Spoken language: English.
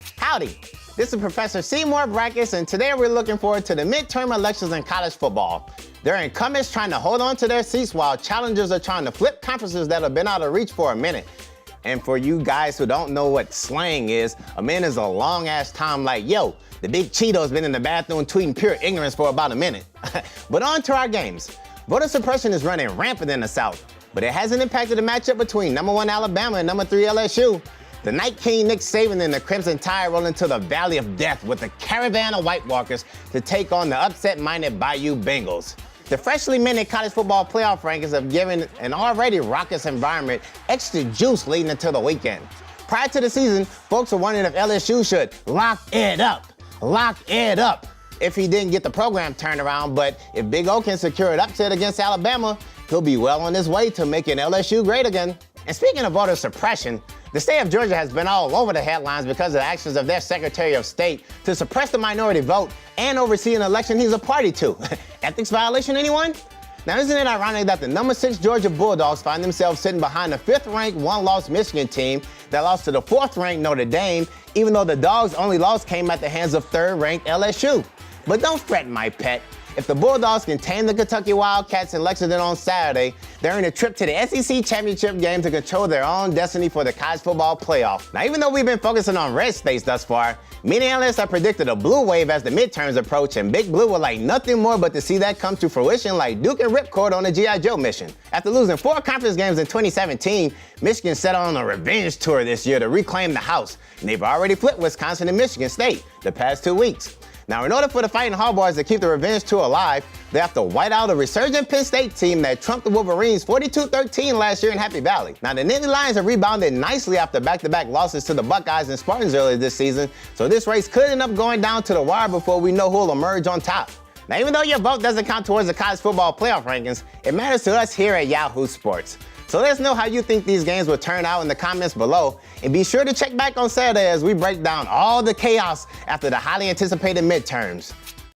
Howdy, this is Professor Seemore Brackets, and today we're looking forward to the midterm elections in college football. There are incumbents trying to hold on to their seats while challengers are trying to flip conferences that have been out of reach for a minute. And for you guys who don't know what slang is, a minute is a long-ass time like, yo, the big Cheeto's been in the bathroom tweeting pure ignorance for about a minute. But on to our games. Voter suppression is running rampant in the South, but it hasn't impacted the matchup between number 1 Alabama and number 3 LSU. The Night King Nick Saban and the Crimson Tide roll into the Valley of Death with a caravan of White Walkers to take on the upset-minded Bayou Bengals. The freshly minted college football playoff rankings have given an already raucous environment extra juice leading into the weekend. Prior to the season, folks were wondering if LSU should lock it up if he didn't get the program turned around, but if Big O can secure an upset against Alabama, he'll be well on his way to making LSU great again. And speaking of voter suppression, the state of Georgia has been all over the headlines because of the actions of their Secretary of State to suppress the minority vote and oversee an election he's a party to. Ethics violation, anyone? Now, isn't it ironic that the number 6 Georgia Bulldogs find themselves sitting behind the 5th-ranked, one-loss Michigan team that lost to the 4th-ranked Notre Dame, even though the Dogs' only loss came at the hands of 3rd-ranked LSU? But don't fret, my pet. If the Bulldogs can tame the Kentucky Wildcats in Lexington on Saturday, they earn a trip to the SEC Championship game to control their own destiny for the college football playoff. Now, even though we've been focusing on red states thus far, many analysts have predicted a blue wave as the midterms approach, and Big Blue would like nothing more but to see that come to fruition like Duke and Ripcord on a G.I. Joe mission. After losing 4 conference games in 2017, Michigan set on a revenge tour this year to reclaim the house, and they've already flipped Wisconsin and Michigan State the past 2 weeks. Now, in order for the Fighting Hardboys to keep the revenge tour alive, they have to white out a resurgent Penn State team that trumped the Wolverines 42-13 last year in Happy Valley. Now, the Nittany Lions have rebounded nicely after back-to-back losses to the Buckeyes and Spartans earlier this season, so this race could end up going down to the wire before we know who'll emerge on top. Now, even though your vote doesn't count towards the college football playoff rankings, it matters to us here at Yahoo Sports. So let us know how you think these games will turn out in the comments below, and be sure to check back on Saturday as we break down all the chaos after the highly anticipated midterms.